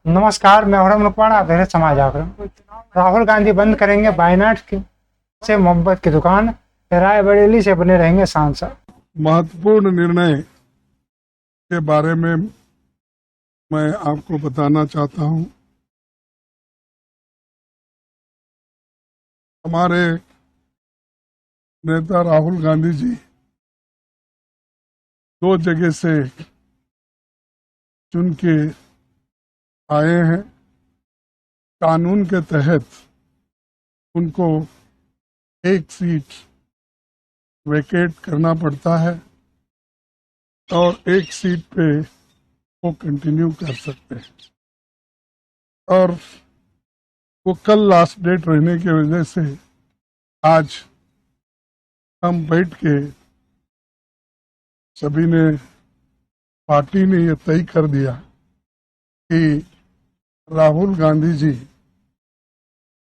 नमस्कार, मैं हूं मुकवाड़ा, आप देख रहे हैं समाज जागरण। राहुल गांधी बंद करेंगे वायनाड से मोहब्बत की दुकान, रायबरेली से बने रहेंगे सांसद। महत्वपूर्ण निर्णय के बारे में मैं आपको बताना चाहता हूं। हमारे नेता राहुल गांधी जी 2 जगह से चुन के आए हैं। कानून के तहत उनको एक सीट वेकेट करना पड़ता है और एक सीट पे वो कंटिन्यू कर सकते हैं, और वो कल लास्ट डेट रहने की वजह से आज हम बैठ के सभी ने, पार्टी ने ये तय कर दिया कि राहुल गांधी जी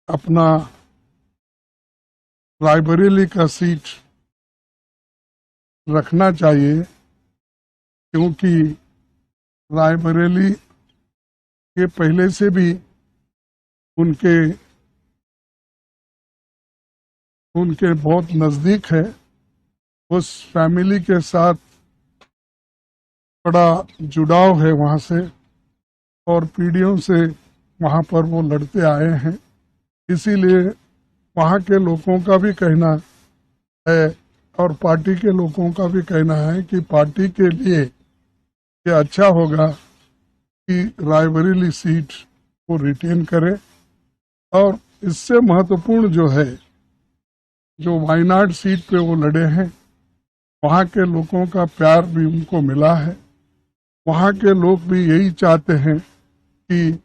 अपना रायबरेली का सीट रखना चाहिए, क्योंकि रायबरेली के पहले से भी उनके बहुत नजदीक है। उस फैमिली के साथ बड़ा जुड़ाव है वहां से, और पीढ़ियों से वहां पर वो लड़ते आए हैं। इसीलिए वहां के लोगों का भी कहना है और पार्टी के लोगों का भी कहना है कि पार्टी के लिए ये अच्छा होगा कि रायबरेली सीट को रिटेन करे। और इससे महत्वपूर्ण जो है, जो वायनाड सीट पे वो लड़े हैं, वहाँ के लोगों का प्यार भी उनको मिला है। वहाँ के लोग भी यही चाहते हैं कि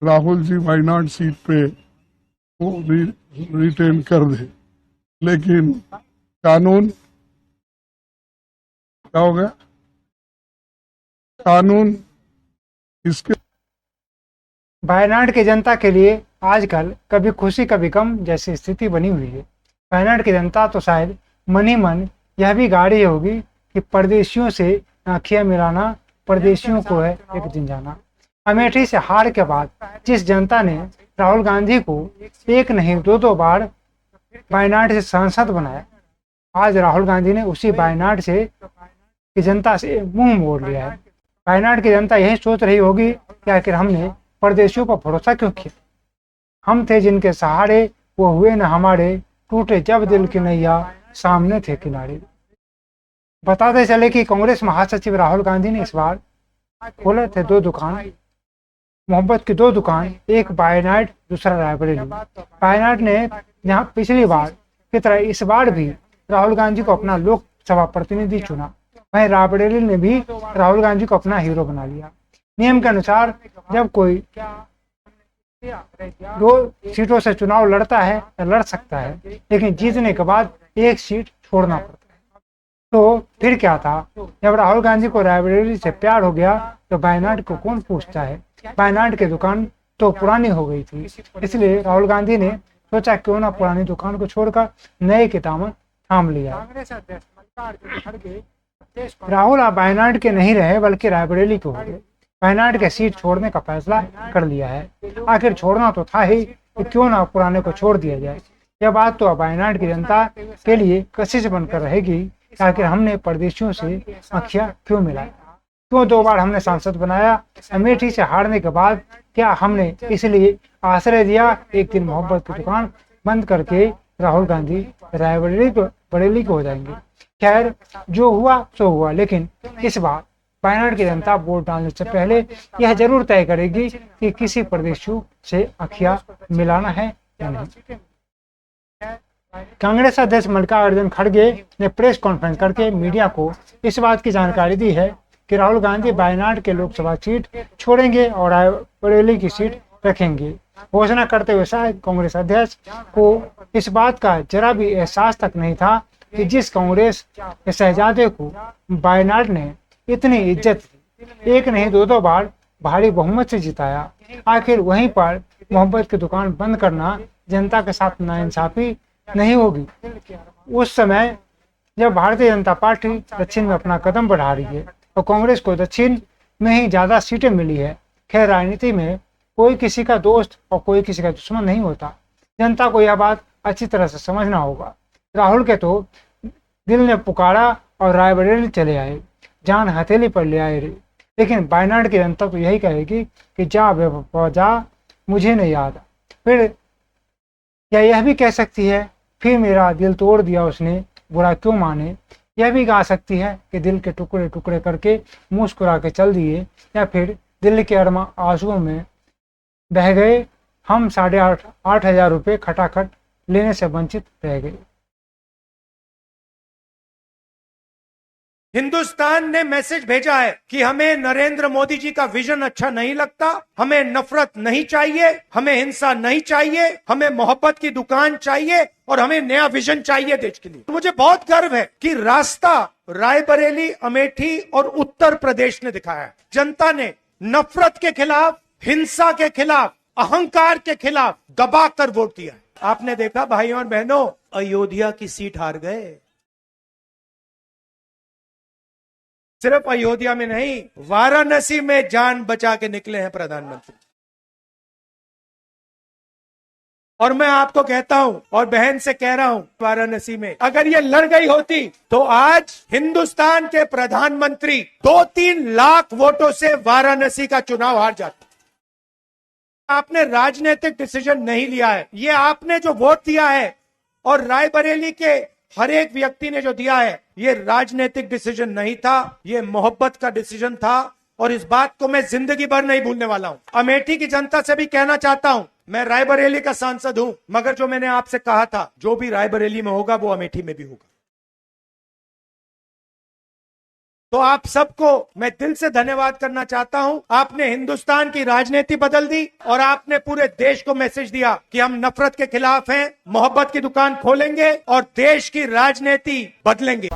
राहुल जी वायनाड सीट पे वो रिटेन कर दे। लेकिन कानून क्या हो गया, कानून इसके वायनाड की जनता के लिए आजकल कभी खुशी कभी गम जैसी स्थिति बनी हुई है। वायनाड की जनता तो शायद मन ही मन यह भी गाड़ी होगी कि परदेशियों से आँखियां मिलाना, परदेशियों को है एक दिन जाना। अमेठी से हार के बाद जिस जनता ने राहुल गांधी को एक नहीं 2 बार वायनाड से सांसद बनाया, आज राहुल गांधी ने उसी वायनाड से की जनता से मुंह मोड़ लिया है। वायनाड की जनता यही सोच रही होगी कि आखिर हमने परदेशियों पर भरोसा क्यों किया। हम थे जिनके सहारे, वो हुए न हमारे, टूटे जब दिल की नैया, सामने थे किनारे। बताते चले कि कांग्रेस महासचिव राहुल गांधी ने इस बार खोले थे 2 दुकान, मोहब्बत की 2 दुकान, एक वायनाड दूसरा रायबरेली। वायनाड ने जहां पिछली बार की तरह इस बार भी राहुल गांधी को अपना लोकसभा प्रतिनिधि चुना, वहीं रायबरेली ने भी राहुल गांधी को अपना हीरो बना लिया। नियम के अनुसार जब कोई 2 सीटों से चुनाव लड़ता है या लड़ सकता है, लेकिन जीतने के बाद एक सीट छोड़ना पड़ता है। तो फिर क्या था, जब राहुल गांधी को रायबरेली से प्यार हो गया तो वायनाड को कौन पूछता है। वायनाड की दुकान तो पुरानी हो गई थी, इसलिए राहुल गांधी ने सोचा क्यों ना पुरानी दुकान को छोड़कर नए के दामन थाम लिया। राहुल अब वायनाड के नहीं रहे बल्कि रायबरेली के हो गए। वायनाड के सीट छोड़ने का फैसला कर लिया है। आखिर छोड़ना तो था ही, तो क्यों ना पुराने को छोड़ दिया जाए। यह बात तो अब वायनाड की जनता के लिए कशिश बनकर रहेगी। आखिर हमने परदेशियों से आँखियां क्यों मिलाई, क्यों 2 बार हमने सांसद बनाया। अमेठी से हारने के बाद क्या हमने इसलिए आश्रय दिया एक दिन मोहब्बत की दुकान बंद करके राहुल गांधी रायबरेली को हो जाएंगे। खैर, जो हुआ सो हुआ, लेकिन इस बार वायनाड की जनता वोट डालने से पहले यह जरूर तय करेगी कि किसी प्रदेशियों से आँखियां मिलाना है या नहीं। कांग्रेस अध्यक्ष मल्लिकार्जुन खड़गे ने प्रेस कॉन्फ्रेंस करके मीडिया को इस बात की जानकारी दी है कि राहुल गांधी वायनाड के लोकसभा सीट छोड़ेंगे और रायबरेली की सीट रखेंगे। घोषणा करते हुए शायद कांग्रेस अध्यक्ष को इस बात का जरा भी एहसास तक नहीं था कि जिस कांग्रेस के शहजादे को वायनाड ने इतनी इज्जत दी, एक नहीं 2 बार भारी बहुमत से जिताया, आखिर वहीं पर मोहब्बत की दुकान बंद करना जनता के साथ नाइंसाफी नहीं होगी। उस समय जब भारतीय जनता पार्टी दक्षिण में अपना कदम बढ़ा रही है और कांग्रेस को दक्षिण में ही ज्यादा सीटें मिली है। खैर, राजनीति में कोई किसी का दोस्त और कोई किसी का दुश्मन नहीं होता। जनता को यह बात अच्छी तरह से समझना होगा। राहुल के तो दिल ने पुकारा और रायबरेली चले आए, जान हथेली पर ले आए रे। लेकिन वायनाड की जनता तो यही कहेगी कि जा बेवफा जा, मुझे नहीं याद। फिर क्या यह भी कह सकती है फिर मेरा दिल तोड़ दिया उसने, बुरा क्यों माने। यह भी गा सकती है कि दिल के टुकड़े टुकड़े करके मुस्कुरा के चल दिए, या फिर दिल के अरमा आंसुओं में बह गए, हम 8,500 रुपये खटाखट लेने से वंचित रह गए। हिंदुस्तान ने मैसेज भेजा है कि हमें नरेंद्र मोदी जी का विजन अच्छा नहीं लगता, हमें नफरत नहीं चाहिए, हमें हिंसा नहीं चाहिए, हमें मोहब्बत की दुकान चाहिए और हमें नया विजन चाहिए देश के लिए। मुझे बहुत गर्व है कि रास्ता रायबरेली, अमेठी और उत्तर प्रदेश ने दिखाया है। जनता ने नफरत के खिलाफ, हिंसा के खिलाफ, अहंकार के खिलाफ दबाकर वोट दिया है। आपने देखा भाइयों और बहनों, अयोध्या की सीट हार गए। सिर्फ अयोध्या में नहीं, वाराणसी में जान बचा के निकले हैं प्रधानमंत्री। और मैं आपको कहता हूं और बहन से कह रहा हूं, वाराणसी में अगर ये लड़ गई होती तो आज हिंदुस्तान के प्रधानमंत्री 2-3 लाख वोटों से वाराणसी का चुनाव हार जाते। आपने राजनीतिक डिसीजन नहीं लिया है, ये आपने जो वोट दिया है और रायबरेली के हर एक व्यक्ति ने जो दिया है, ये राजनीतिक डिसीजन नहीं था, ये मोहब्बत का डिसीजन था। और इस बात को मैं जिंदगी भर नहीं भूलने वाला हूं। अमेठी की जनता से भी कहना चाहता हूं, मैं रायबरेली का सांसद हूं, मगर जो मैंने आपसे कहा था, जो भी रायबरेली में होगा वो अमेठी में भी होगा। तो आप सबको मैं दिल से धन्यवाद करना चाहता हूं। आपने हिंदुस्तान की राजनीति बदल दी और आपने पूरे देश को मैसेज दिया कि हम नफरत के खिलाफ हैं, मोहब्बत की दुकान खोलेंगे और देश की राजनीति बदलेंगे।